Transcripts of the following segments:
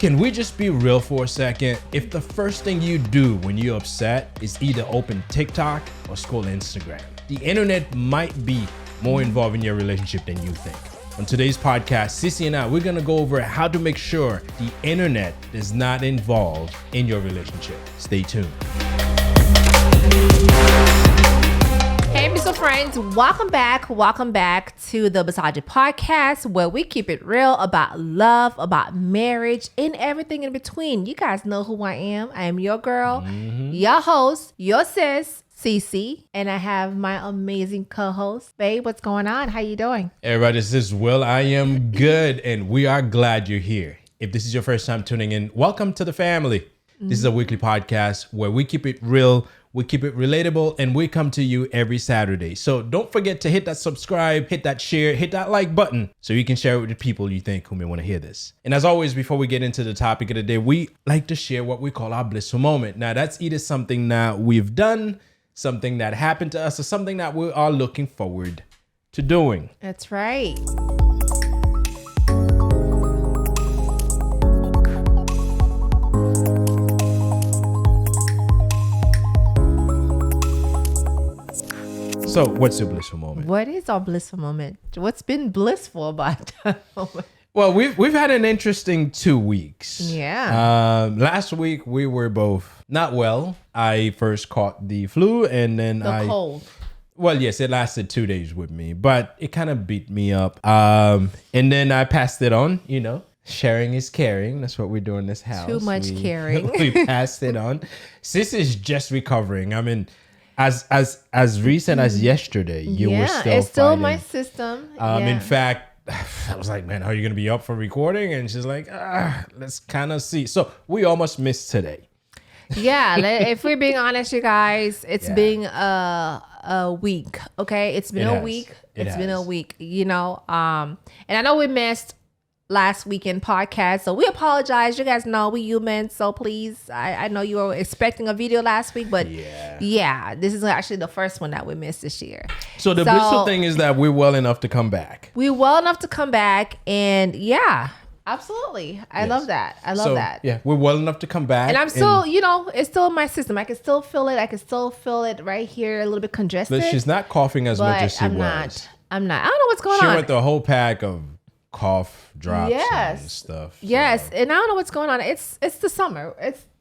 Can we just be real for a second? If the first thing you do when you're upset is either open TikTok or scroll Instagram, the internet might be more involved in your relationship than you think. On today's podcast, Sissy and I, we're gonna go over how to make sure the internet is not involved in your relationship. Stay tuned. Hey, Mr. Friends, welcome back to the Blissology Podcast, where we keep it real about love, about marriage, and everything in between. You guys know who I am. I am your girl, your host, your sis, Cece, and I have my amazing co-host. Babe, what's going on? How you doing? Everybody, this is Will. I am good, and we are glad you're here. If this is your first time tuning in, welcome to the family. This is a weekly podcast where we keep it real, we keep it relatable, and we come to you every Saturday. So don't forget to hit that subscribe, hit that share, hit that like button so you can share it with the people you think who may want to hear this. And as always, before we get into the topic of the day, we like to share what we call our blissful moment. Now, that's either something that we've done, something that happened to us, or something that we are looking forward to doing. That's right. So what's your blissful moment? What is our blissful moment? What's been blissful about that moment? Well, we've had an interesting 2 weeks. Yeah. Last week we were both not well. I first caught the flu, and then The cold. Well, yes, it lasted 2 days with me, but it kind of beat me up. And then I passed it on. You know, sharing is caring. That's what we do in this house. Too much caring. We passed it on. Sis is just recovering. I mean, as recent as yesterday, you were still it's still fighting. my system. In fact, I was like, man, how are you going to be up for recording? And she's like, let's kind of see. So we almost missed today. Yeah, if we're being honest, you guys, it's been a week. Okay, it's been a week. It's been a week. You know, and I know we missed last weekend podcast, so we apologize. You guys know we human, so please. I know you were expecting a video last week, but yeah, this is actually the first one that we missed this year. So the blissful thing is that we're well enough to come back. We're well enough to come back, and yeah. Absolutely. I love that. I love that. Yeah, we're well enough to come back. And I'm still, you know, it's still in my system. I can still feel it. I can still feel it right here, a little bit congested. But she's not coughing as much as she was. I'm not. I don't know what's going on. She went the whole pack of cough drops and stuff. Yes. And I don't know what's going on. It's the summer.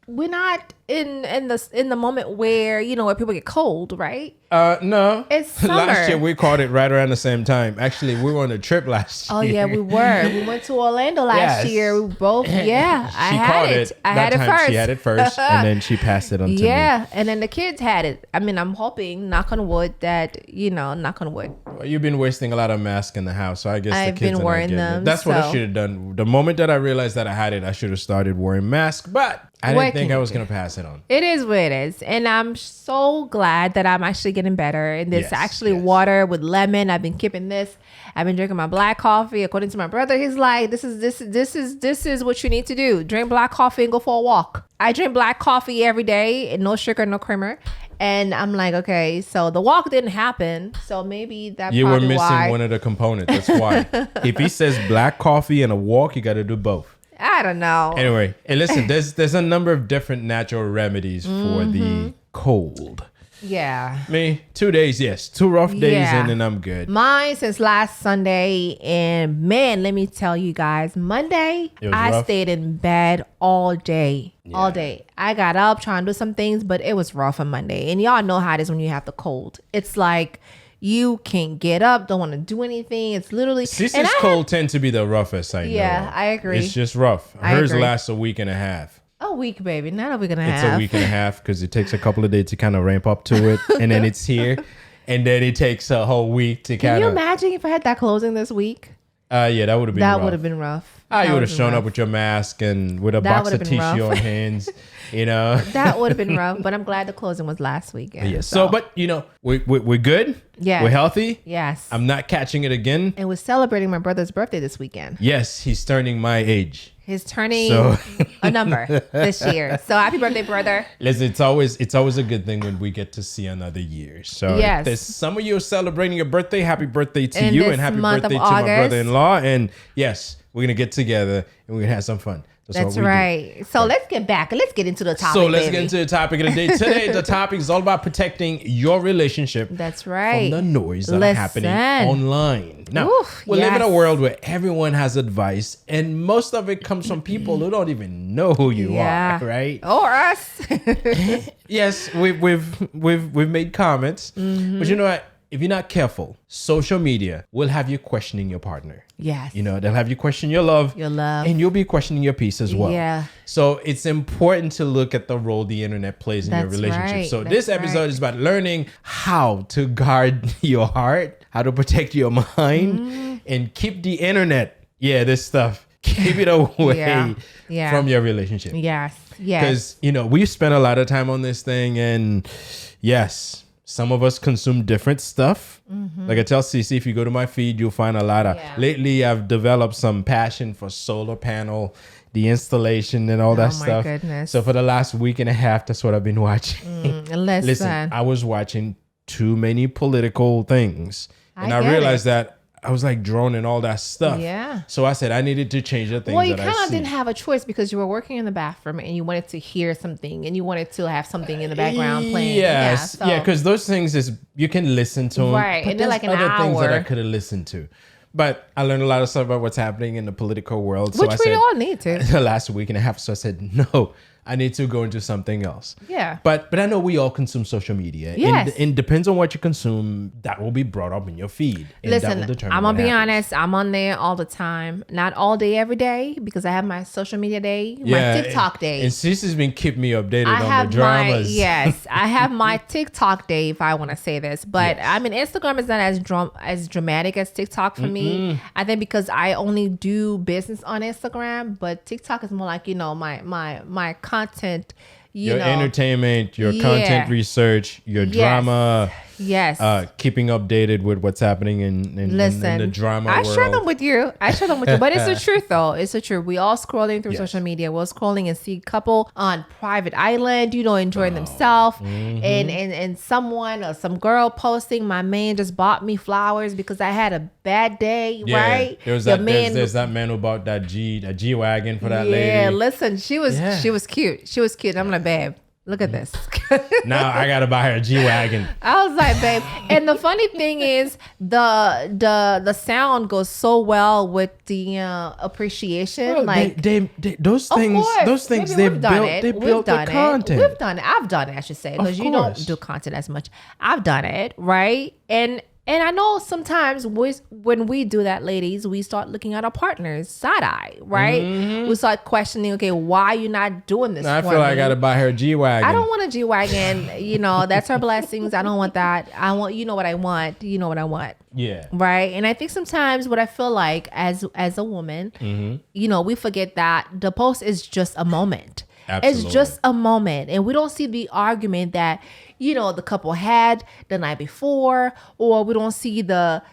We're not in the moment where, you know, where people get cold, right? No. It's summer. Last year we caught it right around the same time. Actually, we were on a trip last year. Oh yeah, we were. We went to Orlando last year. We both. Yeah, I had it. I had it first. She had it first, and then she passed it on to me. Yeah, and then the kids had it. I mean, I'm hoping, knock on wood, that knock on wood. Well, you've been wasting a lot of masks in the house, so I guess I've the kids been are wearing not them. That's what I should have done. The moment that I realized that I had it, I should have started wearing masks. But I didn't think I was going to pass it on. It is what it is. And I'm so glad that I'm actually getting better. And this water with lemon. I've been keeping this. I've been drinking my black coffee. According to my brother, he's like, this is what you need to do. Drink black coffee and go for a walk. I drink black coffee every day and no sugar, no creamer. And I'm like, okay, so the walk didn't happen. So maybe that you were missing one of the components. That's why. If he says black coffee and a walk, you got to do both. I don't know. Anyway, and listen, there's a number of different natural remedies for the cold. Yeah. Me, 2 days, yes. 2 rough days in and I'm good. Mine since last Sunday. And man, let me tell you guys, Monday, I stayed in bed all day. Yeah. All day. I got up trying to do some things, but it was rough on Monday. And y'all know how it is when you have the cold. It's like you can't get up, don't want to do anything. It's literally... Sissy's cold tend to be the roughest I know. Yeah, I agree. It's just rough. Hers lasts a week and a half. A week, baby. Not a week and a half. It's a week and a half because it takes a couple of days to kind of ramp up to it. And then it's here. And then it takes a whole week to kind of... Can you imagine if I had that closing this week? Yeah, that would have been rough. That would have been rough. You would have shown up with your mask and with a box of tissue on hands, you know. That would have been rough, but I'm glad the closing was last weekend. Yeah. So, but, you know, we're good. Yeah. We're healthy. Yes. I'm not catching it again. And we're celebrating my brother's birthday this weekend. Yes, he's turning my age. He's turning a number this year. So happy birthday, brother. Listen, it's always a good thing when we get to see another year. So if there's some of you celebrating your birthday, happy birthday to you and happy birthday to my brother-in-law. And yes, we're going to get together and we're going to have some fun. That's right. So let's get back and let's get into the topic. So let's get into the topic of the day. Today, the topic is all about protecting your relationship. That's right. From the noise that are happening online. Now, we live in a world where everyone has advice, and most of it comes from people who don't even know who you are, right? Or us. Yes, we've made comments, but you know what? If you're not careful, social media will have you questioning your partner. Yes. They'll have you question your love. And you'll be questioning your peace as well. Yeah. So it's important to look at the role the internet plays in your relationship. Right. So this episode is about learning how to guard your heart, how to protect your mind, and keep the internet. Yeah, this stuff. Keep it away from your relationship. Yes. Because, we spent a lot of time on this thing, and yes, some of us consume different stuff. Like I tell Cece, if you go to my feed, you'll find a lot of... Lately, I've developed some passion for solar panel, the installation and all that stuff. Goodness. So for the last week and a half, that's what I've been watching. Listen, I was watching too many political things. And I realized that I was like drawn in all that stuff. Yeah. So I said I needed to change the things. Well, you kind of didn't have a choice because you were working in the bathroom and you wanted to hear something and you wanted to have something in the background playing. Yes. Yeah, because those things you can listen to them. Right. But and they're like an other hour. Things that I could have listened to. But I learned a lot of stuff about what's happening in the political world. Which we all need to. The last week and a half. So I said, no, I need to go into something else. Yeah. But I know we all consume social media. Yes. And depends on what you consume, that will be brought up in your feed. And listen, that will determine I'm going to be honest. I'm on there all the time. Not all day, every day, because I have my social media day, my TikTok day. And Cece's been keeping me updated on the dramas. I have my TikTok day, if I want to say this. But I mean, Instagram is not as dramatic as TikTok for me. I think because I only do business on Instagram, but TikTok is more like, my content, your entertainment, your content research, your drama. Yes. Keeping updated with what's happening in the drama world. I share them with you. But it's the truth, though. It's the truth. We all scrolling through social media. We're scrolling and see a couple on private island, enjoying themselves. And someone or some girl posting, my man just bought me flowers because I had a bad day, right? There's that man who bought that G-Wagon for that lady. Yeah, listen, she was cute. She was cute. I'm like, babe, look at this. Now I gotta buy her a G-Wagon. I was like, babe. And the funny thing is, the sound goes so well with the appreciation. Well, like those things they've built the content. We've done it. I've done it, I should say, because you don't do content as much. I've done it, right? And I know sometimes when we do that, ladies, we start looking at our partners side eye, right? We start questioning, okay, why are you not doing this? I feel like I gotta buy her a G-Wagon. I don't want a G-Wagon. That's her blessings. I don't want that. I want, what I want. You know what I want. Yeah. Right. And I think sometimes what I feel like as a woman, we forget that the post is just a moment. Absolutely. It's just a moment. And we don't see the argument that, the couple had the night before, or we don't see the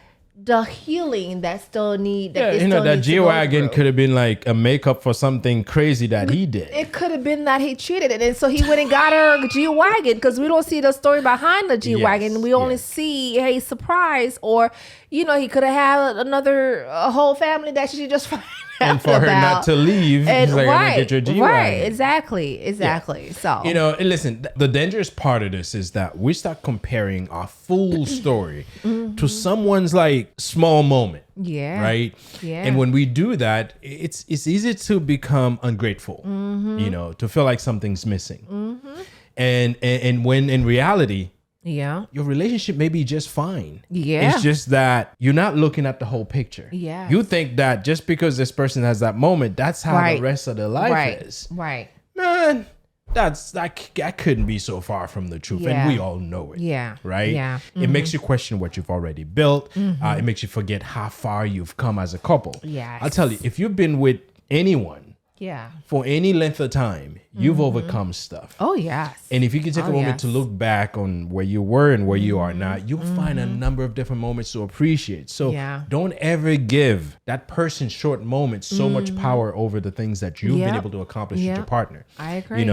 healing that still need. That G-Wagon could have been like a makeup for something crazy that he did. It could have been that he cheated, and so he went and got her a G-Wagon, because we don't see the story behind the G-Wagon. We only see, hey, surprise, or he could have had a whole family that she just and for her not to leave, and he's like, I'm gonna get your G-Wagon. Right, exactly. Yeah. So listen, the dangerous part of this is that we start comparing our full story to someone's like small moment. Yeah. Right. Yeah. And when we do that, it's easy to become ungrateful. To feel like something's missing. And when in reality, your relationship may be just fine. Yeah. It's just that you're not looking at the whole picture. Yeah. You think that just because this person has that moment, that's how the rest of their life is. Right. Man, that couldn't be so far from the truth. And we all know it. Yeah. Right? Yeah. It makes you question what you've already built. It makes you forget how far you've come as a couple. Yeah. I'll tell you, if you've been with anyone for any length of time, you've overcome stuff. Oh, yes. And if you can take a moment to look back on where you were and where you are now, you'll find a number of different moments to appreciate. So don't ever give that person short moment so much power over the things that you've been able to accomplish with your partner. I agree.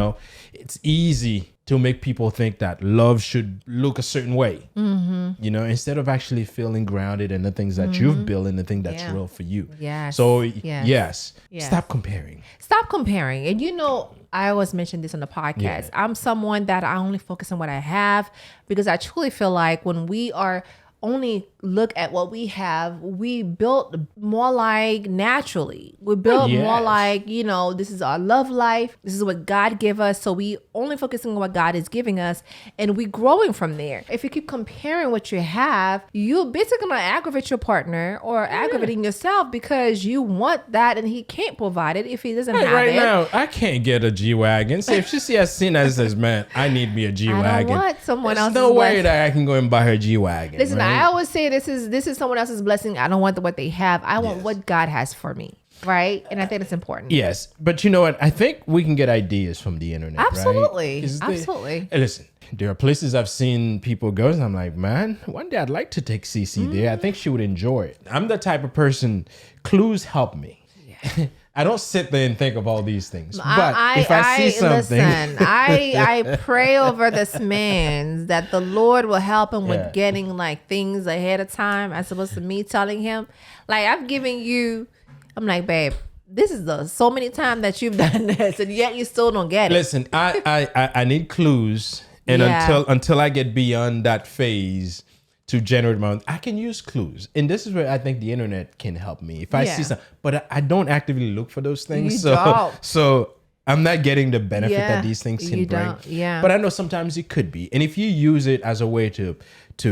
It's easy to make people think that love should look a certain way. You know, instead of actually feeling grounded in the things that you've built and the thing that's real for you. Yes. So yes, stop comparing. Stop comparing. And you know, I always mention this on the podcast. Yeah. I'm someone that I only focus on what I have, because I truly feel like when we are only look at what we have, we built more like naturally. We built more like, you know, this is our love life. This is what God gave us. So we only focusing on what God is giving us, and we growing from there. If you keep comparing what you have, you're basically gonna aggravate your partner or aggravating yourself, because you want that and he can't provide it if he doesn't have Right it. now, I can't get a G-Wagon. So if she sees us seen as says, man, I need me a G-Wagon. I don't want someone There's else's no way blessing. that I can go and buy her G-Wagon. Listen, right? I always say this is someone else's blessing. I don't want what they have. I want what God has for me, right? And I think it's important. Yes, but you know what? I think we can get ideas from the internet. Absolutely. Right? Absolutely. Hey, listen, there are places I've seen people go, and I'm like, man, one day I'd like to take CC there. I think she would enjoy it. I'm the type of person, clues help me. Yeah. I don't sit there and think of all these things. But if I see something. Listen, I pray over this man that the Lord will help him with getting like things ahead of time, as opposed to me telling him. Like, I'm giving you, I'm like, babe, this is so many times that you've done this, and yet you still don't get it. Listen, I need clues. And until I get beyond that phase to generate my own, I can use clues. And this is where I think the internet can help me. If I see something, but I don't actively look for those things. So I'm not getting the benefit that these things can bring. But I know sometimes it could be. And if you use it as a way to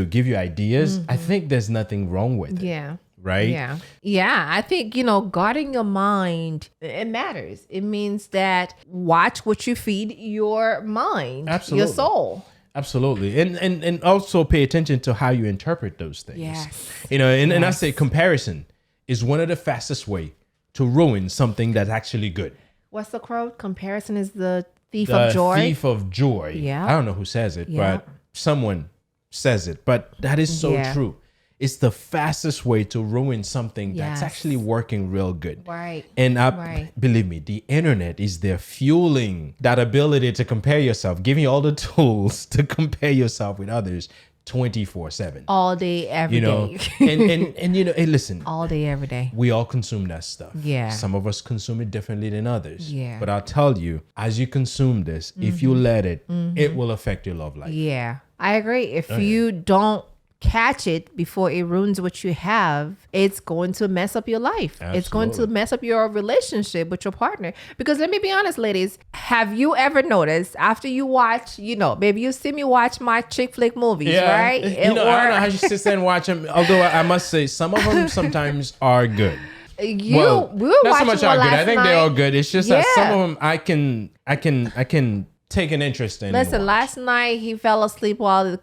give you ideas, I think there's nothing wrong with it. Yeah. Right? Yeah. I think, you know, guarding your mind, it matters. It means that watch what you feed your mind, your soul. Absolutely. And also pay attention to how you interpret those things. Yes. You know, and I say comparison is one of the fastest way to ruin something that's actually good. What's the quote? Comparison is the thief of joy. The thief of joy. Yeah. I don't know who says it, but someone says it. But that is so true. It's the fastest way to ruin something that's actually working real good. Right. And believe me, the internet is there fueling that ability to compare yourself, giving you all the tools to compare yourself with others 24/7. All day, every day. and you know, hey, listen. All day, every day. We all consume that stuff. Yeah. Some of us consume it differently than others. Yeah. But I'll tell you, as you consume this, if you let it, it will affect your love life. Yeah. I agree. If you don't catch it before it ruins what you have, it's going to mess up your life. Absolutely. It's going to mess up your relationship with your partner. Because let me be honest, ladies, have you ever noticed after you watch, you know, baby, you see me watch my chick flick movies, right? You know, I don't know how you sit there and watch them. Although I must say, some of them sometimes are good. We were not so watching much one are good. last I think night. they're all good. It's just that some of them I can take an interest in. Listen, last night he fell asleep while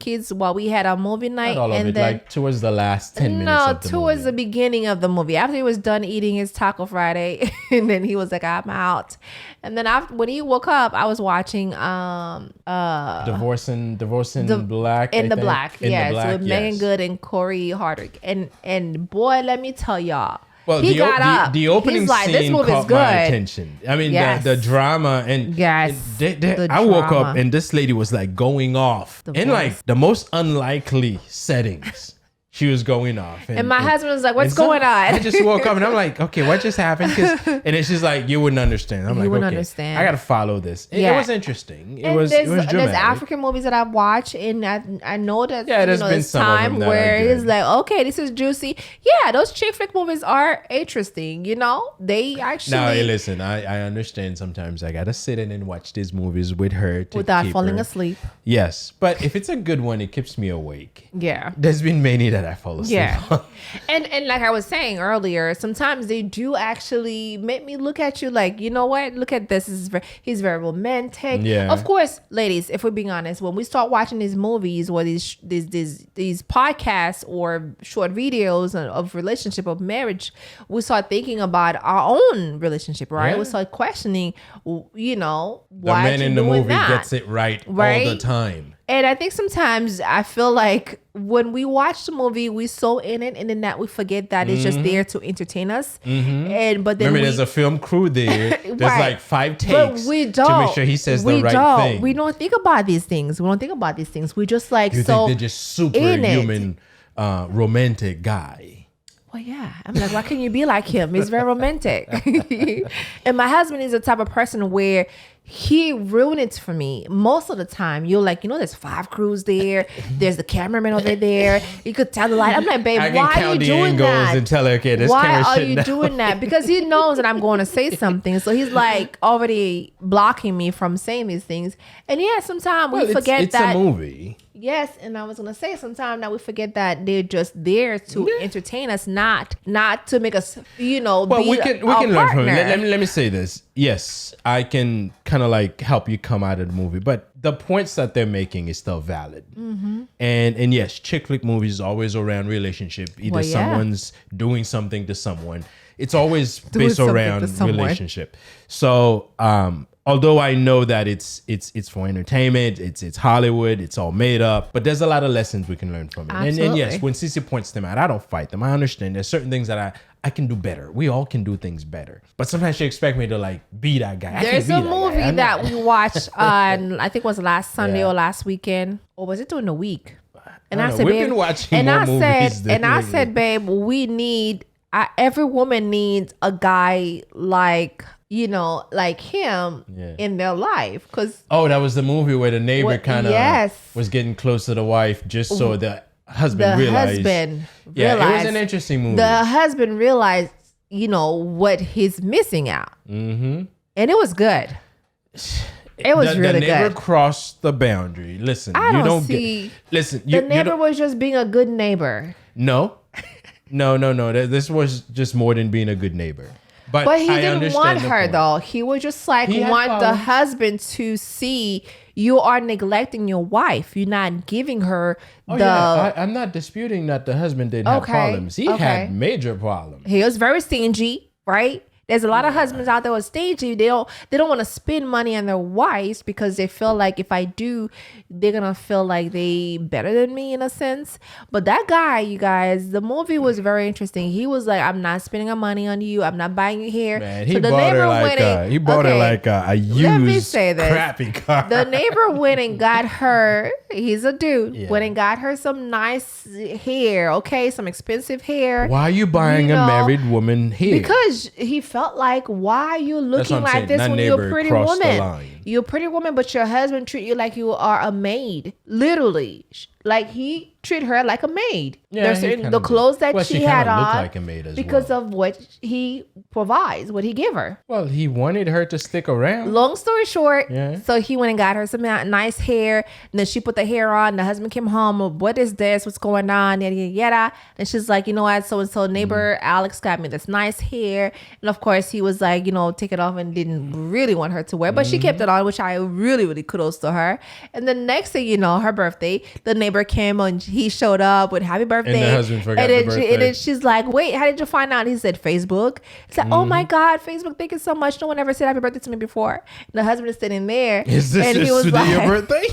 we had our movie night. Not all of it, then, like towards the last 10 minutes of the towards movie. the beginning of the movie. After he was done eating his Taco Friday, and then he was like, I'm out. And then when he woke up, I was watching Divorcing Black. In the Black, In the yes, Black, with Megan Good and Corey Hardwick. And boy, let me tell y'all. Well, he got up. The opening He's like, this scene movie's caught good. my attention. I mean, the drama and the I woke drama. up and this lady was like going off in like the most unlikely settings. She was going off. And my husband was like, what's going on? I just woke up and I'm like, okay, what just happened? And it's just like, you wouldn't understand. I'm like, okay, understand. I got to follow this. It was interesting. It was dramatic. There's African movies that I've watched, and I know that there's been some time of them where that are it's like, okay, this is juicy. Yeah, those chick flick movies are interesting. You know, they actually. Now, hey, listen, I understand sometimes I got to sit in and watch these movies with her without falling asleep. Yes, but if it's a good one, it keeps me awake. Yeah. There's been many that I fall asleep. Yeah. And like I was saying earlier, sometimes they do actually make me look at you like, you know what? Look at this. He's very romantic. Yeah. Of course, ladies, if we're being honest, when we start watching these movies or these podcasts or short videos of relationship, of marriage, we start thinking about our own relationship, right? Yeah. We start questioning, you know, The why man in the movie that? gets it right all the time. And I think sometimes I feel like when we watch the movie, we're so in it, and then that we forget that it's just there to entertain us. But then there's a film crew there. There's like 5 takes but we don't, to make sure he says the right thing. We don't think about these things. We just like you think they're just superhuman, romantic guy. Well, yeah. I'm like, why can't you be like him? He's very romantic. And my husband is the type of person where he ruined it for me. Most of the time, you're like, there's 5 crews there. There's the cameraman over there. You could tell the light. I'm like, babe, why are you doing that? And tell her, okay, this why are you doing that? Because he knows that I'm going to say something. So he's like already blocking me from saying these things. And yeah, sometimes we forget that. It's a movie. Yes, and I was gonna say sometimes that we forget that they're just there to entertain us, not to make us, well, we can learn from it. Let me say this. Yes, I can kind of like help you come out of the movie, but the points that they're making is still valid. And yes, chick flick movies always around relationship. Either someone's doing something to someone. It's always based around relationship. So although I know that it's for entertainment, it's Hollywood, it's all made up, but there's a lot of lessons we can learn from it. And yes, when Cece points them out, I don't fight them. I understand there's certain things that I can do better. We all can do things better. But sometimes she expects me to like be that guy. There's a movie that we watched on, I think it was last Sunday or last weekend, or was it during the week? And I said, we've been watching more movies. I said, babe, we need, every woman needs a guy like him in their life. That was the movie where the neighbor kind of was getting close to the wife just so the husband realized. It was an interesting movie. The husband realized, what he's missing out. And it was good. It was really good. The neighbor crossed the boundary. Listen, the neighbor was just being a good neighbor. No. This was just more than being a good neighbor. But he didn't want her though. He was just like want the husband to see you are neglecting your wife. You're not giving her I'm not disputing that the husband didn't have problems. He had major problems. He was very stingy, right? There's a lot of husbands out there who are stingy. They don't want to spend money on their wives because they feel like if I do, they're gonna feel like they better than me in a sense. But that guy, you guys, the movie was very interesting. He was like, I'm not spending my money on you. I'm not buying you hair. Man, he bought her like a used crappy car. The neighbor went and got her. He's a dude. Went and got her some nice hair. Okay, some expensive hair. Why are you buying a married woman hair? Because he felt like, why are you looking like this when you're a pretty woman? You're a pretty woman, but your husband treat you like you are a maid. Literally. Like he treat her like a maid. There's the clothes that she had on like a maid as because of what he provides, what he give her. Well, he wanted her to stick around. Long story short, so he went and got her some nice hair. And then she put the hair on. The husband came home. What is this? What's going on? Yada, yada, yada. And she's like, you know what? So neighbor Alex got me this nice hair. And of course, he was like, take it off and didn't really want her to wear. But she kept it on, which I really, really kudos to her. And the next thing you know, her birthday, the neighbor came and he showed up with happy birthday. And the husband forgot the birthday. And then she's like, wait, how did you find out? He said, Facebook. It's like, oh my God, Facebook, thank you so much. No one ever said happy birthday to me before. And the husband is sitting there. Is this and he was like, your birthday?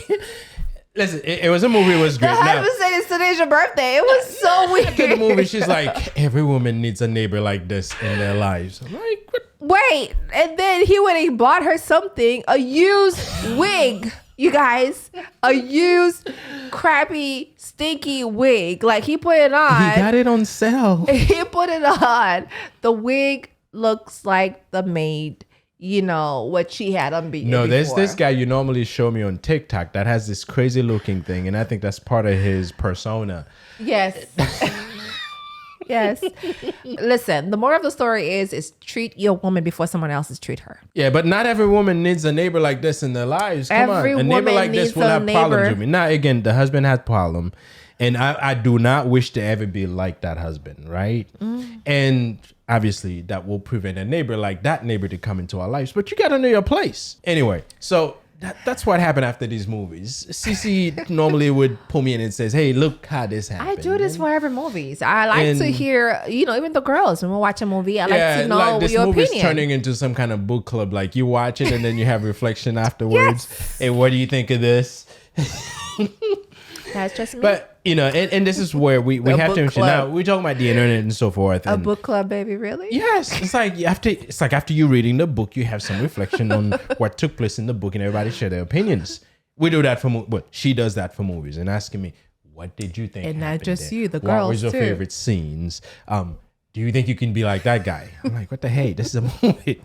Listen, it was a movie. It was great. The husband said it's today's your birthday. It was so weird. After the movie, she's like, every woman needs a neighbor like this in their lives. I'm like, what? Wait. And then he went and bought her something, a used wig. You guys, a used, crappy, stinky wig. Like he put it on. He got it on sale. He put it on. The wig looks like the maid, what she had on before. No, there's this guy you normally show me on TikTok that has this crazy looking thing. And I think that's part of his persona. Yes. Yes. Listen, the moral of the story is treat your woman before someone else's treat her. Yeah, but not every woman needs a neighbor like this in their lives. Come every on. A neighbor like this will have problems with me. Now, again, the husband has problem. And I do not wish to ever be like that husband, right? And obviously that will prevent a neighbor like that neighbor to come into our lives. But you got to know your place. Anyway, so that's what happened after these movies. Cece normally would pull me in and says, hey, look how this happened. I do this for every movies. I like to hear, even the girls, when we watch a movie, I like to know your opinion. This movie's turning into some kind of book club. Like you watch it and then you have reflection afterwards. Yes. Hey, what do you think of this? That's just me. But, and this is where we have to, now we're talking about the internet and so forth. A book club, baby, really? Yes. It's like after you reading the book, you have some reflection on what took place in the book and everybody share their opinions. We do that but she does that for movies and asking me, what did you think? And not just there? you, the girls, what was your favorite scenes? Do you think you can be like that guy? I'm like, what the hey? This is a movie.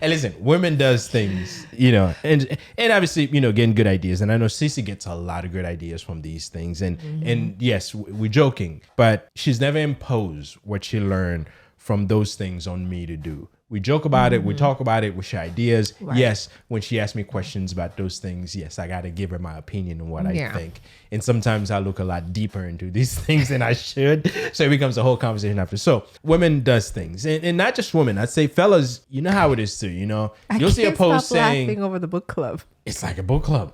And listen, women does things, and obviously, getting good ideas. And I know Cece gets a lot of good ideas from these things. And yes, we're joking, but she's never imposed what she learned from those things on me to do. We joke about it. We talk about it. We share ideas. Right. Yes, when she asks me questions about those things, yes, I got to give her my opinion on what I think. And sometimes I look a lot deeper into these things than I should. So it becomes a whole conversation after. So women does things. And not just women. I'd say fellas, you know how it is too. You'll see a post saying, laughing over the book club. It's like a book club.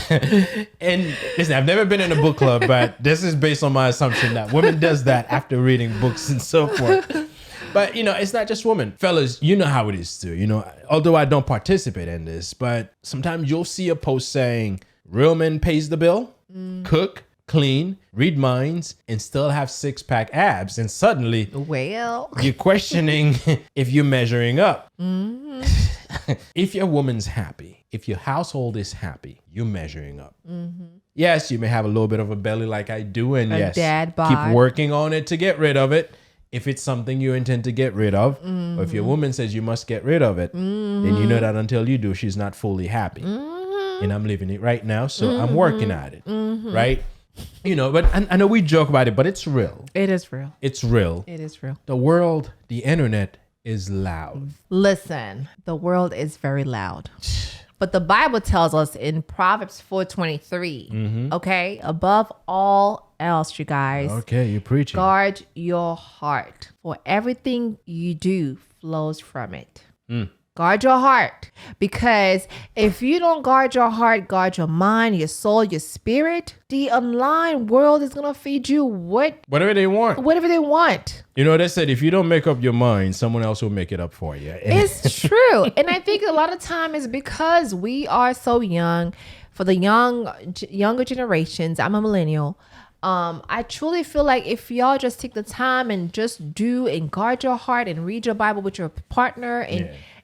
And listen, I've never been in a book club, but this is based on my assumption that women does that after reading books and so forth. But, it's not just women. Fellas, you know how it is too. Although I don't participate in this, but sometimes you'll see a post saying, real men pays the bill, cook, clean, read minds, and still have six-pack abs. And suddenly, you're questioning if you're measuring up. If your woman's happy, if your household is happy, you're measuring up. Yes, you may have a little bit of a belly like I do. And yes, dad bod. Keep working on it to get rid of it. If it's something you intend to get rid of, or if your woman says you must get rid of it, then you know that until you do, she's not fully happy. And I'm living it right now, so I'm working at it, right? But I know we joke about it, but it's real. It is real. It's real. It is real. The world, the internet is loud. Listen, the world is very loud. But the Bible tells us in Proverbs 4:23, okay, above all else, you guys. Okay, you're preaching. Guard your heart, for everything you do flows from it. Guard your heart, because if you don't guard your heart, guard your mind, your soul, your spirit, the online world is going to feed you whatever they want. They said if you don't make up your mind, someone else will make it up for you. It's true. And I think a lot of time is because we are so young. For the younger generations, I'm a millennial. I truly feel like if y'all just take the time and just do and guard your heart and read your Bible with your partner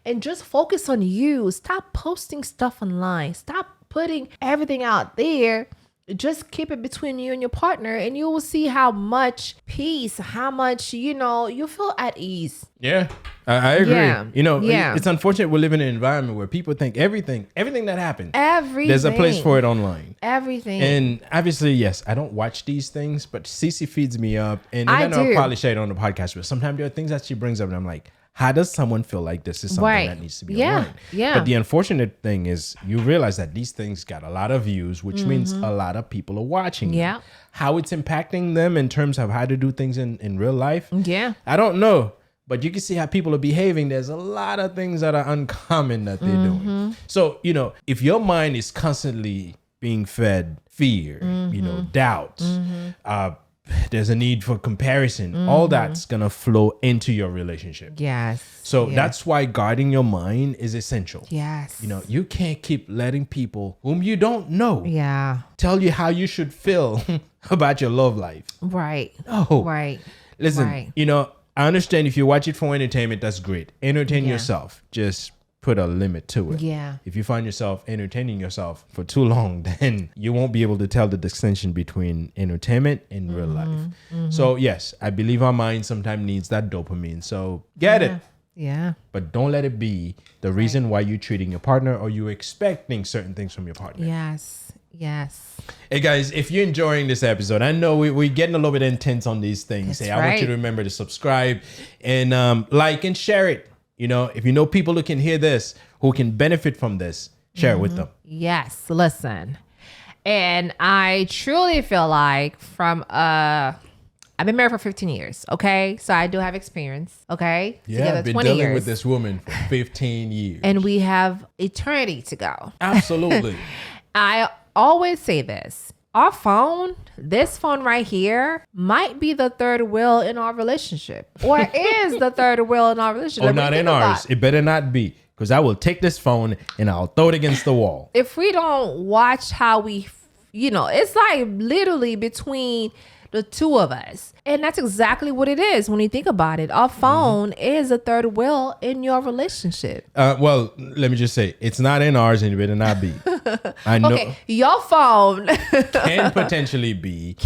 and just focus on you. Stop posting stuff online. Stop putting everything out there. Just keep it between you and your partner, and you will see how much peace, how much, you feel at ease. Yeah, I agree. It's unfortunate we live in an environment where people think everything that happens, there's a place for it online. Everything. And obviously, yes, I don't watch these things, but Cece feeds me up. And I know I'll probably share it on the podcast, but sometimes there are things that she brings up and I'm like, how does someone feel like this is something that needs to be online? Yeah. But the unfortunate thing is you realize that these things got a lot of views, which means a lot of people are watching. Yeah. Them. How it's impacting them in terms of how to do things in real life. Yeah. I don't know. But you can see how people are behaving. There's a lot of things that are uncommon that they're doing. So, if your mind is constantly being fed fear, doubt, there's a need for comparison. All that's going to flow into your relationship. Yes. So that's why guarding your mind is essential. Yes. You can't keep letting people whom you don't know tell you how you should feel about your love life. Right. Oh. Right. Listen, right. I understand if you watch it for entertainment, that's great. Entertain yourself. Just put a limit to it. Yeah. If you find yourself entertaining yourself for too long, then you won't be able to tell the distinction between entertainment and real life. So yes, I believe our mind sometimes needs that dopamine. So get it. Yeah. But don't let it be the reason why you're treating your partner or you're expecting certain things from your partner. Yes. Hey guys, if you're enjoying this episode, I know we're getting a little bit intense on these things. That's I want you to remember to subscribe and like and share it. If you know people who can hear this, who can benefit from this, share it with them. Yes. Listen. And I truly feel like I've been married for 15 years. Okay. So I do have experience. Okay. Yeah. Together I've been 20 dealing years. with this woman for 15 years. And we have eternity to go. Absolutely. I always say this. This phone right here might be the third wheel in our relationship, or is the third wheel in our relationship. Or not in ours. It better not be, because I will take this phone and I'll throw it against the wall. If we don't watch how we it's like literally between the two of us. And that's exactly what it is when you think about it. Our phone is a third wheel in your relationship. Well, let me just say, it's not in ours and it better not be. I know. Okay, your phone can potentially be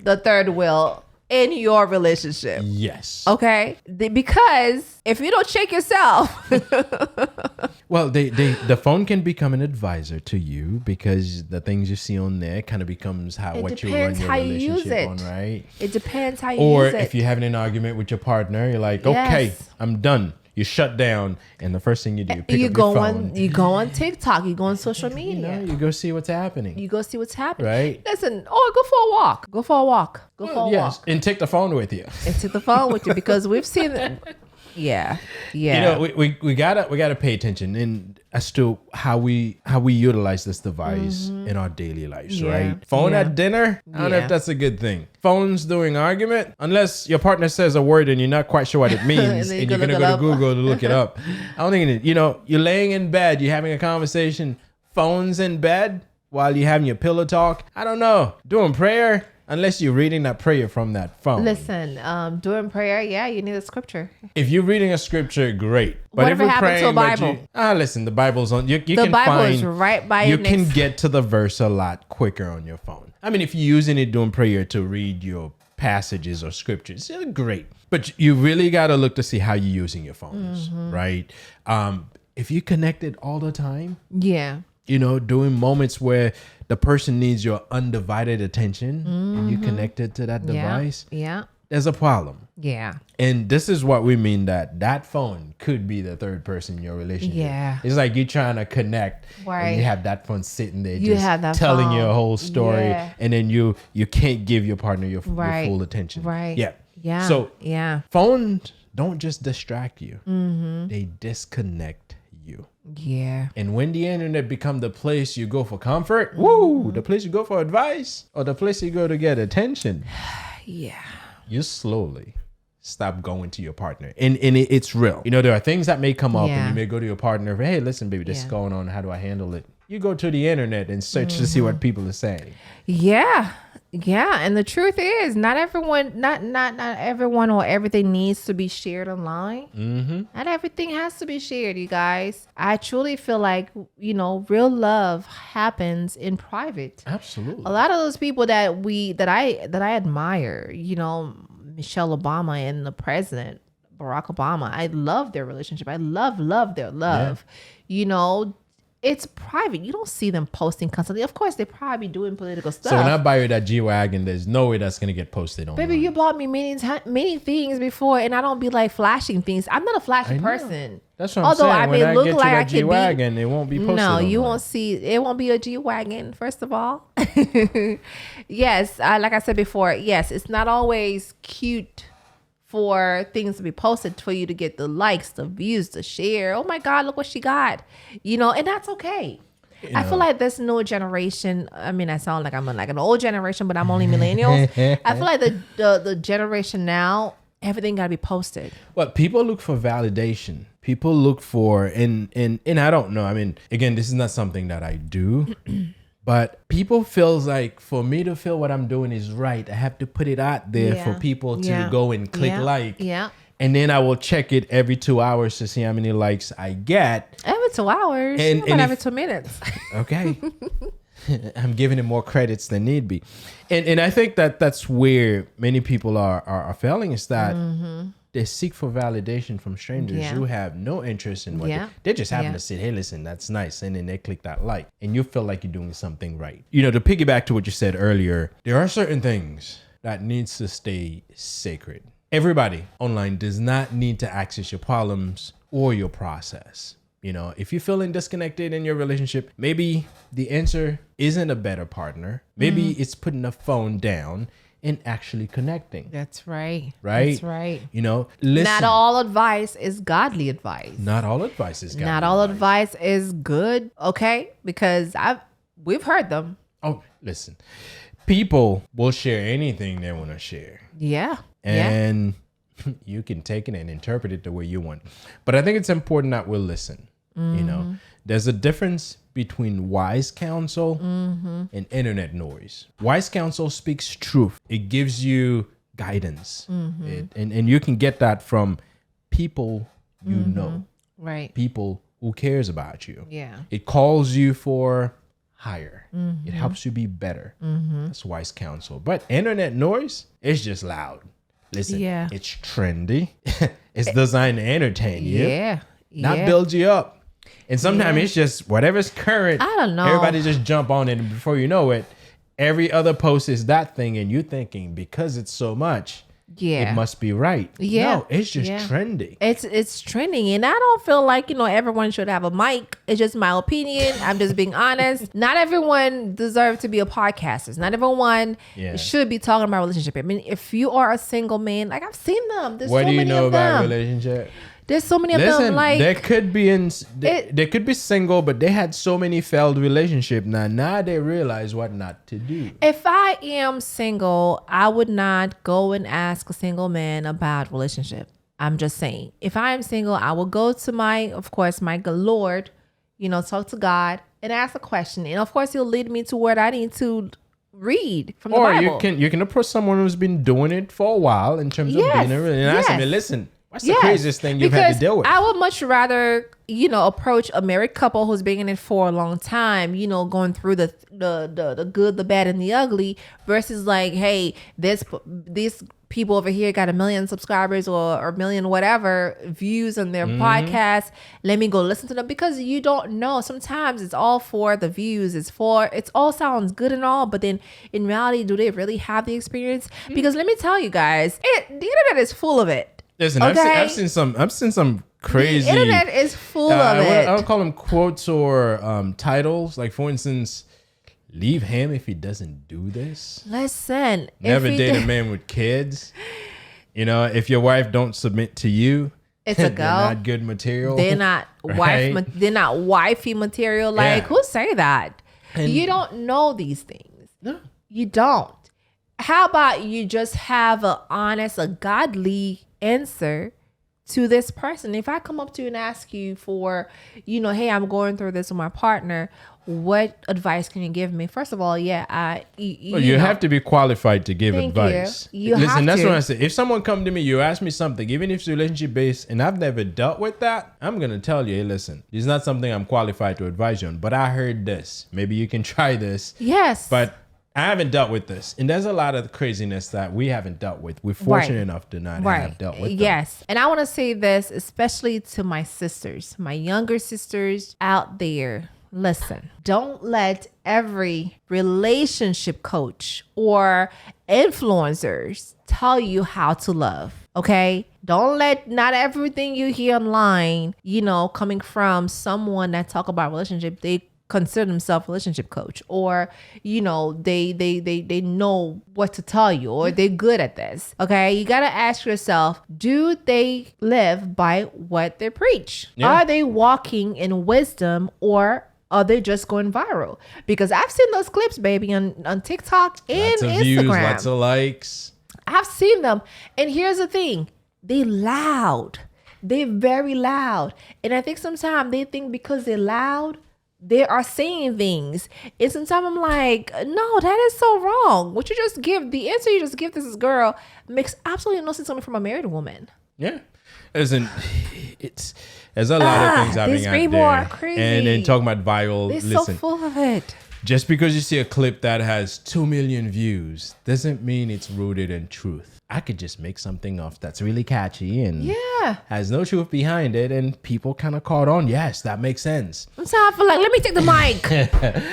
the third wheel in your relationship. Yes. Okay? Because if you don't check yourself. Well, the phone can become an advisor to you because the things you see on there kind of becomes what you run your relationship on, right? It depends how you use it. Or if you're having an argument with your partner, you're like, okay, I'm done. You shut down, and the first thing you do, pick up your phone. You go on TikTok. You go on social media. You go see what's happening. Right? Listen, go for a walk. Go for a walk. And take the phone with you. Because we've seen it. Yeah. We gotta pay attention as to how we utilize this device in our daily lives, right? Phone at dinner, I don't know if that's a good thing. Phones during argument, unless your partner says a word and you're not quite sure what it means, and you're gonna go to Google to look it up. I don't think you're laying in bed, you're having a conversation, phones in bed while you're having your pillow talk. I don't know, doing prayer. Unless you're reading that prayer from that phone. Listen, during prayer, you need a scripture. If you're reading a scripture, great. But whatever happened to a Bible? Listen, the Bible's on. The Bible is right by your next. You can get to the verse a lot quicker on your phone. I mean, if you're using it during prayer to read your passages or scriptures, great. But you really got to look to see how you're using your phones, right? If you connect it all the time. Yeah. During moments where the person needs your undivided attention and you connected to that device, there's a problem. Yeah. And this is what we mean that phone could be the third person in your relationship. Yeah. It's like you're trying to connect and you have that phone sitting there just telling you a whole story and then you can't give your partner your full attention. Right. Yeah. Yeah. So phones don't just distract you. They disconnect you. Yeah. And when the internet become the place you go for comfort, the place you go for advice, or the place you go to get attention, you slowly stop going to your partner. And it's real. There are things that may come up and you may go to your partner, hey, listen, baby, this is going on. How do I handle it? You go to the internet and search to see what people are saying. Yeah. Yeah, and the truth is, not everyone or everything needs to be shared online. Not everything has to be shared, you guys. I truly feel like real love happens in private. Absolutely. A lot of those people that I admire, Michelle Obama and the president Barack Obama, I love their relationship. I love their love. Yeah. It's private. You don't see them posting constantly. Of course, they probably doing political stuff. So when I buy you that G-Wagon, there's no way that's going to get posted online. Baby, you bought me many things before, and I don't be like flashing things. I'm not a flashy person. That's what I'm saying. Although I may look like I could G-Wagon, it won't be posted online. You won't see. It won't be a G-Wagon, first of all. Yes, like I said before, yes, it's not always cute for things to be posted for you to get the likes, the views, the share. Oh my God, look what she got. And that's okay. I feel like this new generation, I mean, I sound like I'm like an old generation, but I'm only millennials. I feel like the generation now, everything got to be posted. Well, people look for validation. People look for, and I don't know. I mean, again, this is not something that I do. But people feels like for me to feel what I'm doing is right, I have to put it out there for people to go and click like. Yeah. And then I will check it every 2 hours to see how many likes I get. Every 2 hours? And every 2 minutes. Okay. I'm giving it more credits than need be. And I think that's where many people are failing, is that they seek for validation from strangers who have no interest in what they just happen to say, hey, listen, that's nice. And then they click that like, and you feel like you're doing something right. To piggyback to what you said earlier, there are certain things that needs to stay sacred. Everybody online does not need to access your problems or your process. If you're feeling disconnected in your relationship, maybe the answer isn't a better partner. Maybe it's putting the phone down and actually connecting. That's right. Right? That's right. Listen. Not all advice is godly advice. Not all advice is godly Not all advice is good, okay? Because we've heard them. Oh, listen. People will share anything they want to share. Yeah. And you can take it and interpret it the way you want. But I think it's important that we'll listen. There's a difference between wise counsel and internet noise. Wise counsel speaks truth. It gives you guidance. And you can get that from people you know. Right. People who cares about you. Yeah. It calls you for higher. It helps you be better. That's wise counsel. But internet noise is just loud. Listen, it's trendy. It's designed to entertain you. Not build you up. And sometimes it's just whatever's current. I don't know. Everybody just jump on it, and before you know it, every other post is that thing, and you're thinking because it's so much, it must be right. No, it's just trendy. It's trending, and I don't feel like everyone should have a mic. It's just my opinion. I'm just being honest. Not everyone deserves to be a podcaster. Not everyone should be talking about relationship. I mean, if you are a single man, like I've seen them. There's what so do you many know of about them. relationship? There's so many of them. Like they could be they could be single, but they had so many failed relationships. Now they realize what not to do. If I am single, I would not go and ask a single man about relationship. I'm just saying. If I am single, I will go to my Lord, talk to God and ask a question. And of course, he'll lead me to where I need to read from the Bible. Or you can approach someone who's been doing it for a while in terms of being a relationship and ask them, listen, what's the craziest thing you've had to deal with? I would much rather, approach a married couple who's been in it for a long time, going through the good, the bad, and the ugly versus like, hey, these people over here got 1 million subscribers or 1 million whatever views on their podcast. Let me go listen to them, because you don't know. Sometimes it's all for the views. It all sounds good and all, but then in reality, do they really have the experience? Because let me tell you guys, the internet is full of it. Listen, okay? I've seen some crazy. The internet is full of it. I don't call them quotes or titles. Like, for instance, leave him if he doesn't do this. Listen, never date a man with kids. If your wife don't submit to you, it's a go. They're not good material. They're not They're not wifey material. Like who say that? And you don't know these things. No, you don't. How about you just have a godly answer to this person? If I come up to you and ask you for, hey, I'm going through this with my partner, what advice can you give me? First of all, you have to be qualified to give advice. Listen, that's what I say. If someone come to me, you ask me something, even if it's relationship based, and I've never dealt with that, I'm gonna tell you, hey, listen, it's not something I'm qualified to advise you on, but I heard this. Maybe you can try this. Yes, but I haven't dealt with this. And there's a lot of craziness that we haven't dealt with. We're fortunate enough to not have dealt with them. Yes. And I want to say this, especially to my sisters, my younger sisters out there. Listen, don't let every relationship coach or influencers tell you how to love. Okay? Don't let not everything you hear online, coming from someone that talk about relationship, they consider themselves a relationship coach, or they know what to tell you, or they're good at this. Okay, you got to ask yourself, do they live by what they preach? Are they walking in wisdom, or are they just going viral? Because I've seen those clips, baby, on TikTok and lots of Instagram. Views, lots of likes. I've seen them, and here's the thing: they loud. They're very loud, and I think sometimes they think because they're loud, they are saying things. And sometimes I'm like, no, that is so wrong. What you just give, the answer you just give this girl makes absolutely no sense coming from a married woman. Yeah. There's a lot of things happening out there. Are crazy. And then talking about viral. They're so full of it. Just because you see a clip that has 2 million views doesn't mean it's rooted in truth. I could just make something up that's really catchy and has no truth behind it, and people kind of caught on. Yes, that makes sense. I'm sorry, I feel like, let me take the mic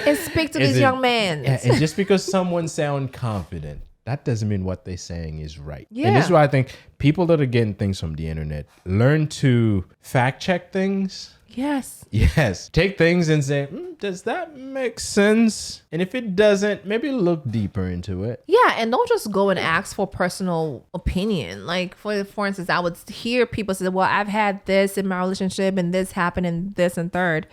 and speak to these young men. And just because someone sounds confident, that doesn't mean what they're saying is right. Yeah. And this is why I think people that are getting things from the internet learn to fact check things. Yes. Take things and say, does that make sense? And if it doesn't, maybe look deeper into it. Yeah, and don't just go and ask for personal opinion. Like, for instance, I would hear people say, well, I've had this in my relationship and this happened and this and third.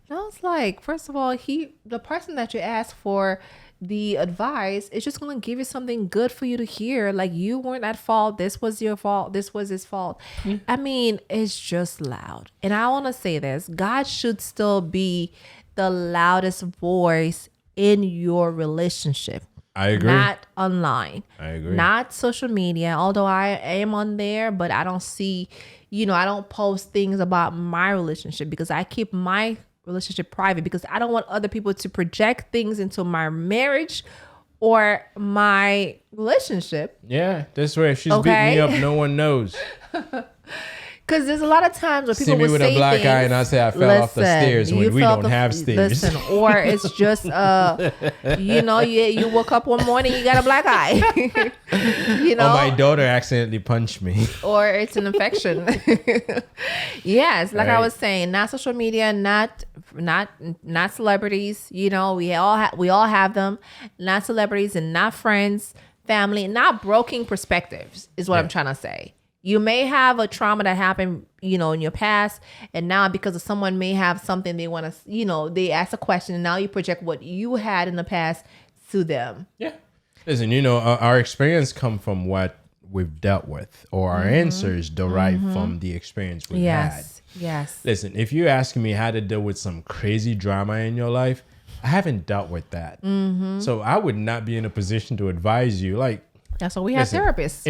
And I was like, first of all, the person that you asked for the advice is just going to give you something good for you to hear. Like, you weren't at fault. This was your fault. This was his fault. I mean, it's just loud. And I want to say this. God should still be the loudest voice in your relationship. I agree. Not online. I agree. Not social media. Although I am on there, but I don't see, I don't post things about my relationship because I keep my relationship private because I don't want other people to project things into my marriage or my relationship. Yeah, this way if she's beating me up, no one knows. Because there's a lot of times where people see me with say a black things, eye and I say I fell off the stairs when we don't have stairs. Listen, or it's just you woke up one morning, you got a black eye. Or my daughter accidentally punched me. Or it's an infection. Yes, like I was saying, not social media, not celebrities. We all have them. Not celebrities and not friends, family, not broken perspectives is what I'm trying to say. You may have a trauma that happened, in your past, and now because of someone may have something they want to, they ask a question, and now you project what you had in the past to them. Yeah. Listen, our experience come from what we've dealt with, or our answers derive from the experience we've had. Yes. Listen, if you're asking me how to deal with some crazy drama in your life, I haven't dealt with that. So I would not be in a position to advise you. Like, that's why we have therapists.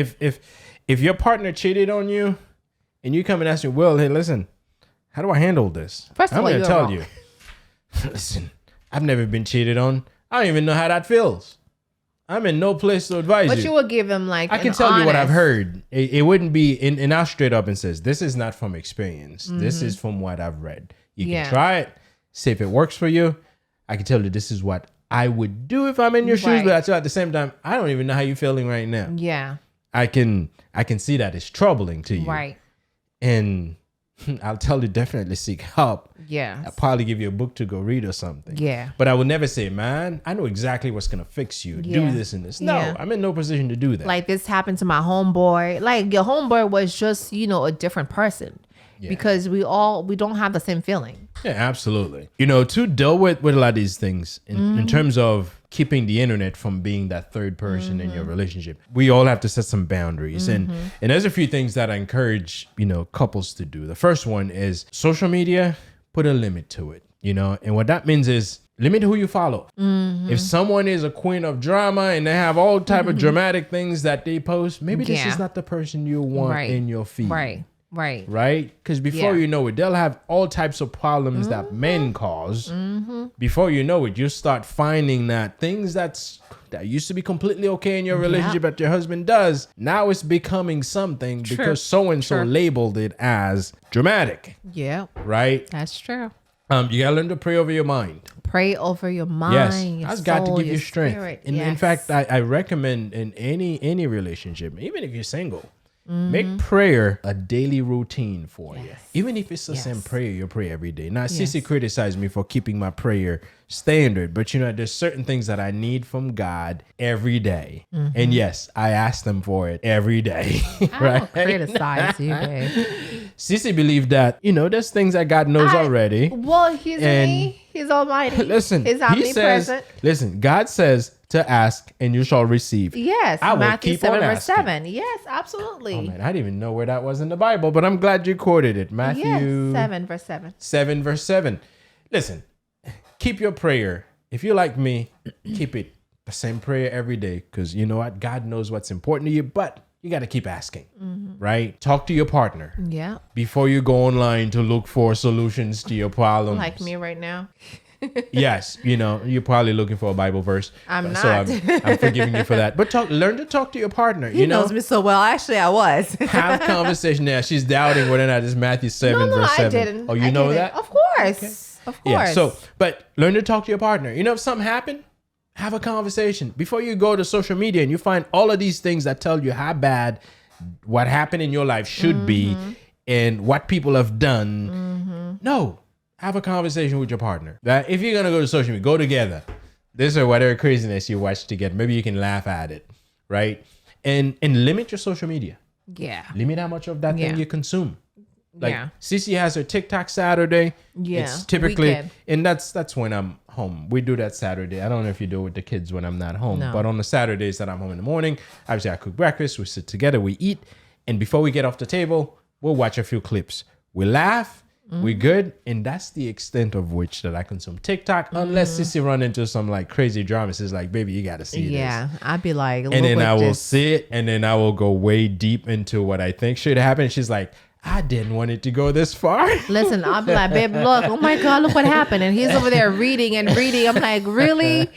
If your partner cheated on you and you come and ask me, Will, hey, listen, how do I handle this? First of all, I'm going to tell you. Listen, I've never been cheated on. I don't even know how that feels. I'm in no place to advise you. But you will give them I can tell you what I've heard. It wouldn't be, and I'll straight up and says, this is not from experience. This is from what I've read. You can try it, see if it works for you. I can tell you this is what I would do if I'm in your shoes, but at the same time, I don't even know how you're feeling right now. Yeah. I can see that it's troubling to you. Right. And I'll tell you definitely seek help. Yeah. I'll probably give you a book to go read or something. Yeah. But I would never say, man, I know exactly what's going to fix you. Yeah. Do this and this. No, I'm in no position to do that. Like this happened to my homeboy. Like your homeboy was just, a different person. Yeah. Because we don't have the same feeling. Yeah, absolutely. To deal with a lot of these things in terms of keeping the internet from being that third person in your relationship, we all have to set some boundaries. And there's a few things that I encourage, couples to do. The first one is social media, put a limit to it, and what that means is limit who you follow. If someone is a queen of drama and they have all type of dramatic things that they post, maybe this is not the person you want in your feed. Right? Because before you know it, they'll have all types of problems that men cause. Before you know it, you start finding that things that used to be completely okay in your relationship that your husband does, now it's becoming something because so-and-so labeled it as dramatic. Yeah. Right? That's true. You gotta learn to pray over your mind. Pray over your mind. Yes, your God's got to soul, give you your strength. spirit. In fact, I recommend in any relationship, even if you're single, make prayer a daily routine for you. Even if it's the same prayer you pray every day. Now, Sissy criticized me for keeping my prayer standard, but there's certain things that I need from God every day. And yes, I ask them for it every day. I don't criticize you, babe. Sissy believed that, there's things that God knows already. Well, He's almighty. Listen, He's omnipresent. God says to ask and you shall receive. Yes, I will Matthew keep 7 on verse asking. 7. Yes, absolutely. Oh man, I didn't even know where that was in the Bible, but I'm glad you quoted it. Matthew 7 verse 7. 7 verse 7. Listen, keep your prayer. If you're like me, keep it the same prayer every day, because you know what? God knows what's important to you, but you got to keep asking, right? Talk to your partner. Yeah. Before you go online to look for solutions to your problems. Like me right now. Yes, you're probably looking for a Bible verse. I'm not. So I'm forgiving you for that. But learn to talk to your partner. He knows me so well. Actually, I was. Have conversation there. She's doubting whether or not it's Matthew 7 verse 7. I didn't. Oh, you know that? Of course. Okay. Of course. Yeah. So, but learn to talk to your partner. If something happened, have a conversation. Before you go to social media and you find all of these things that tell you how bad what happened in your life should be and what people have done. No. Have a conversation with your partner. That if you're going to go to social media, go together. This or whatever craziness you watch together. Maybe you can laugh at it, right? And limit your social media. Yeah. Limit how much of that thing you consume. Like Cece has her TikTok Saturday. Yeah. It's typically, weekend. and that's when I'm home. We do that Saturday. I don't know if you do it with the kids when I'm not home, but on the Saturdays that I'm home in the morning, obviously I cook breakfast. We sit together, we eat. And before we get off the table, we'll watch a few clips. We laugh. We good. And that's the extent of which that I consume TikTok. Unless Sissy run into some like crazy drama. She's like, baby, you got to see this. Yeah. I'd be like, and then I will see it. And then I will go way deep into what I think should happen. She's like, I didn't want it to go this far. Listen, I'll be like, babe, look, oh my God, look what happened. And he's over there reading and reading. I'm like, really?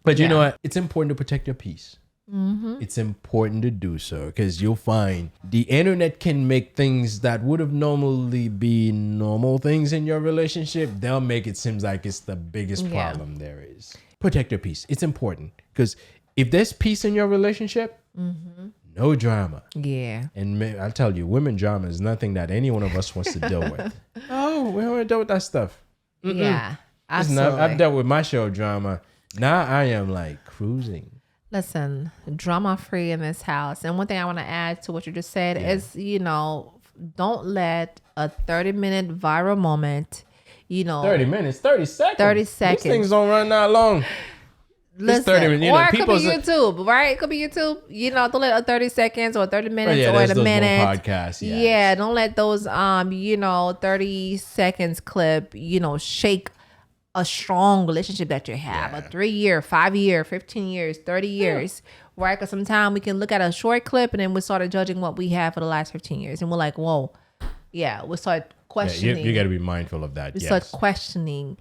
But you know what? It's important to protect your peace. It's important to do so because you'll find the internet can make things that would have normally be normal things in your relationship. They'll make it seem like it's the biggest problem there is. Protect your peace. It's important because if there's peace in your relationship, no drama. Yeah. And I'll tell you, women drama is nothing that any one of us wants to deal with. Oh, we don't want to deal with that stuff. Yeah. Absolutely. I've dealt with my share of drama. Now I am like cruising. Listen, drama free in this house. And one thing I want to add to what you just said is, don't let a 30-minute viral moment, 30 minutes, 30 seconds. 30 seconds. These things don't run that long. Listen, 30 minutes, or it could be YouTube, right? It could be YouTube. Don't let a 30 seconds or 30 minutes or a minute. Podcasts, yeah, don't let those 30 seconds clip, shake a strong relationship that you have, a 3-year, 5-year, 15 years, 30 years, right? Because sometimes we can look at a short clip and then we started judging what we have for the last 15 years. And we're like, whoa, we start questioning. You got to be mindful of that. We start questioning.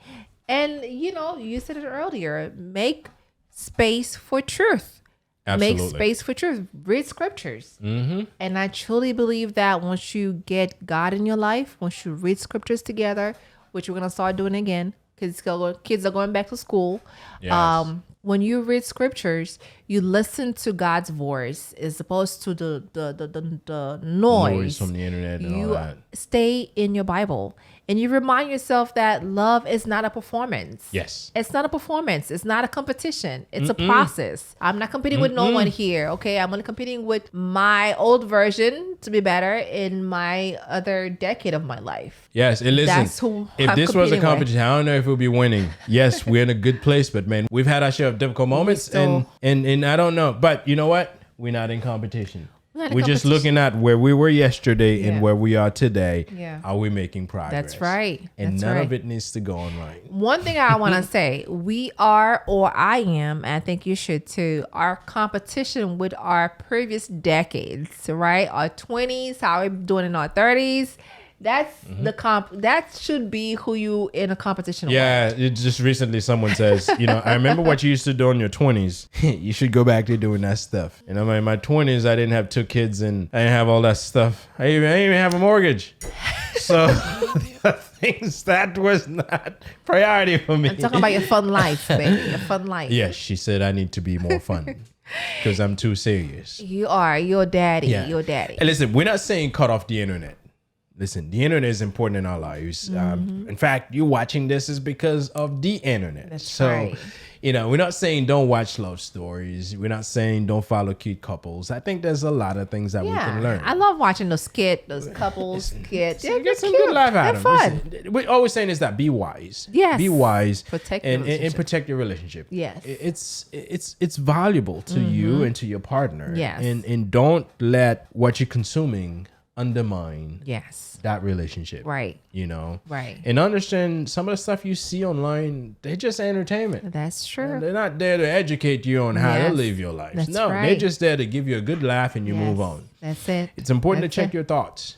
And, you said it earlier, make space for truth. Absolutely. Make space for truth. Read scriptures. And I truly believe that once you get God in your life, once you read scriptures together, which we're going to start doing again, because kids are going back to school. Yes. When you read scriptures, you listen to God's voice as opposed to the noise from the internet and all that. Stay in your Bible. And you remind yourself that love is not a performance. Yes. It's not a performance. It's not a competition. It's a process. I'm not competing with no one here. Okay. I'm only competing with my old version to be better in my other decade of my life. Yes. And listen, that's who if I'm this was a competition, with. I don't know if we'll be winning. Yes, we're in a good place, but man, we've had our share of difficult moments and I don't know. But you know what? We're not in competition. We're just looking at where we were yesterday and where we are today. Yeah. Are we making progress? That's right. And none of it needs to go online. One thing I want to say, we are, or I am, and I think you should too, our competition with our previous decades, right? Our 20s, how we're doing in our 30s. That's that should be who you in a competition with. Yeah, it just recently someone says, I remember what you used to do in your 20s. You should go back to doing that stuff. And I'm in my 20s, I didn't have 2 kids and I didn't have all that stuff. I didn't even have a mortgage. So the things that was not priority for me. I'm talking about your fun life, baby. Your fun life. Yes, she said I need to be more fun. Because I'm too serious. You are. You're daddy. Yeah. You're daddy. And listen, we're not saying cut off the internet. Listen, the internet is important in our lives. In fact, you watching this is because of the internet. That's right. We're not saying don't watch love stories. We're not saying don't follow cute couples. I think there's a lot of things that we can learn. I love watching those couples skits. You get some good life out of them. Fun. We're always saying is that be wise. Yes. Be wise. Protect and protect your relationship. Yes. It's valuable to you and to your partner. Yes. And don't let what you're consuming undermine that relationship. Right. Right. And understand some of the stuff you see online, they're just entertainment. That's true. They're not there to educate you on how to live your life. They're just there to give you a good laugh and you move on. That's it. It's important to check your thoughts,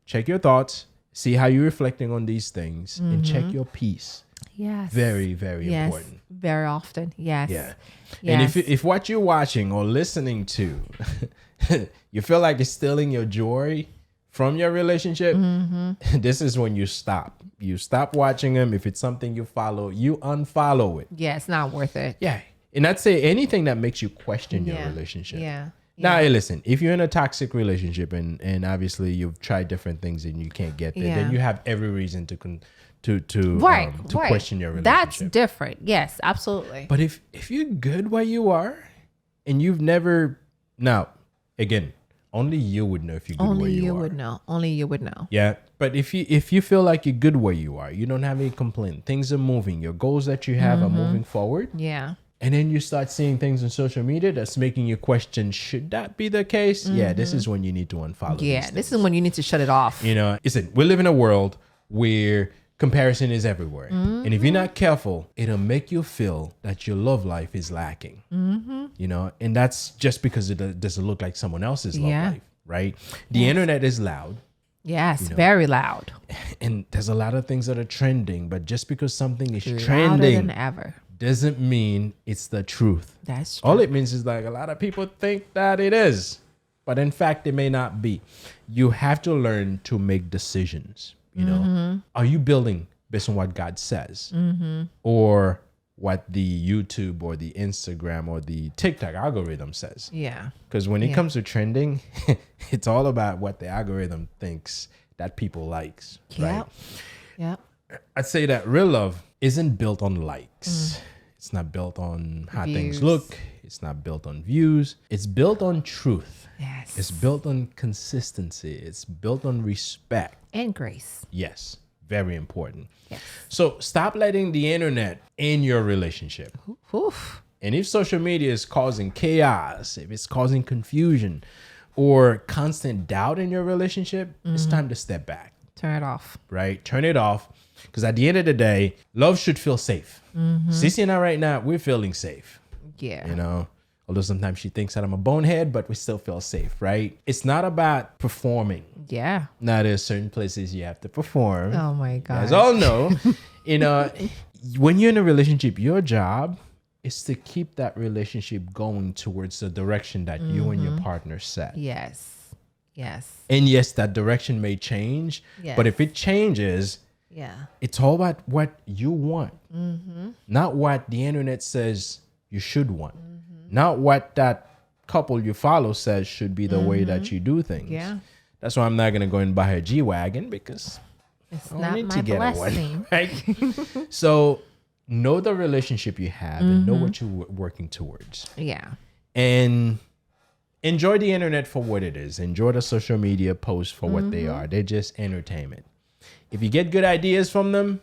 Check your thoughts, see how you're reflecting on these things and check your peace. Yes. Very, very important. Very often. Yes. Yeah. Yes. And if what you're watching or listening to you feel like it's stealing your joy from your relationship, this is when you stop. You stop watching them. If it's something you follow, you unfollow it. Yeah, it's not worth it. Yeah. And I'd say anything that makes you question your relationship. Yeah. Now, hey, listen, if you're in a toxic relationship and obviously you've tried different things and you can't get there, then you have every reason to question your relationship. That's different. Yes, absolutely. But if you're good where you are and you've never, now, again, only you would know if you're good where Only you you are. would know. Only you would know. Yeah, but if you feel like you're good where you are, you don't have any complaint, things are moving, your goals that you have are moving forward, Yeah. and then you start seeing things on social media that's making you question, should that be the case? Yeah, this is when you need to unfollow. Yeah. these This things. is when you need to shut it off. You know, listen, we live in a world where comparison is everywhere. And if you're not careful, it'll make you feel that your love life is lacking. You know, and that's just because it doesn't look like someone else's love life, right? The internet is loud. Yes. Very loud. And there's a lot of things that are trending, but just because something is Louder trending than ever. doesn't mean it's the truth. That's true. All it means is like a lot of people think that it is, but in fact, it may not be. You have to learn to make decisions. You know, are you building based on what God says or what the YouTube or the Instagram or the TikTok algorithm says? Yeah. Because when it comes to trending, it's all about what the algorithm thinks that people likes. Right? Yep. I'd say that real love isn't built on likes. It's not built on how things Views. look. It's not built on views. It's built on truth. Yes. It's built on consistency. It's built on respect. And grace. Yes, very important. Yes. So stop letting the internet in your relationship. Oof. And if social media is causing chaos, if it's causing confusion or constant doubt in your relationship, it's time to step back, Turn it off. right? Turn it off. Because at the end of the day, love should feel safe. Cece and I right now, we're feeling safe. Yeah. You know, although sometimes she thinks that I'm a bonehead, but we still feel safe, right? It's not about performing. Yeah. Now, there's certain places you have to perform. Oh my God. As all know, you know, when you're in a relationship, your job is to keep that relationship going towards the direction that you and your partner set. Yes. Yes. And yes, that direction may change, Yes. but if it changes, Yeah. it's all about what you want, not what the internet says you should want, not what that couple you follow says should be the way that you do things. Yeah. That's why I'm not going to go and buy a G-Wagon because It's I don't not need my to get blessing. one, right? So know the relationship you have and know what you're working towards. Yeah. And enjoy the internet for what it is. Enjoy the social media posts for what they are. They're just entertainment. If you get good ideas from them,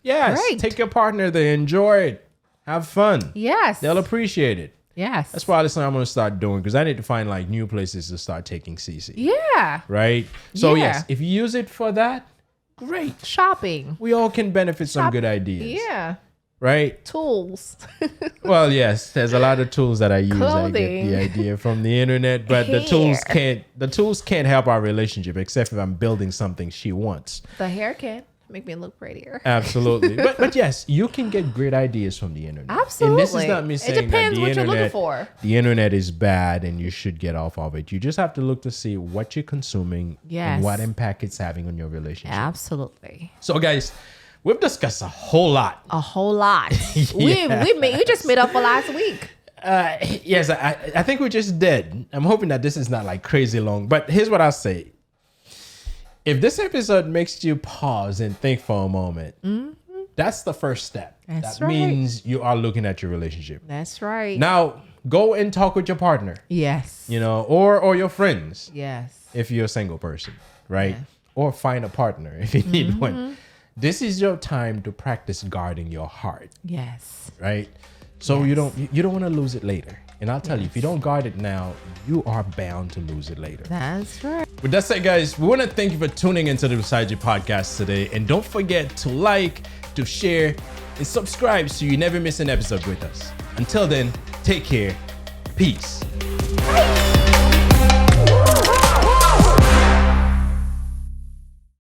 yes, Great. take your partner there, enjoy it, have fun. Yes. They'll appreciate it. Yes. That's probably something I'm going to start doing because I need to find like new places to start taking CC. Yeah. Right? So Yeah. yes, if you use it for that, great. Shopping. We all can benefit some good ideas. Yeah. Right? Tools. Well, yes, there's a lot of tools that I use. Clothing. I get the idea from the internet, but the tools can't help our relationship except if I'm building something she wants. The hair can make me look prettier. Absolutely. but yes, you can get great ideas from the internet. Absolutely. And this is not me saying It depends that what you're looking for. the internet is bad and you should get off of it. You just have to look to see what you're consuming Yes. and what impact it's having on your relationship. Absolutely. So guys, we've discussed a whole lot. A whole lot. We just made up for last week. Yes, I think we just did. I'm hoping that this is not like crazy long, but here's what I'll say. If this episode makes you pause and think for a moment, that's the first step. That's that right. means you are looking at your relationship. That's right. Now, go and talk with your partner, Yes. you know, or your friends Yes. if you're a single person, right? Or find a partner if you need one. This is your time to practice guarding your heart, Yes. right? So you don't want to lose it later. And I'll tell you, if you don't guard it now, you are bound to lose it later. That's right. With that said, guys, we want to thank you for tuning into the Blissology Podcast today. And don't forget to like, to share, and subscribe so you never miss an episode with us. Until then, take care. Peace. Bye.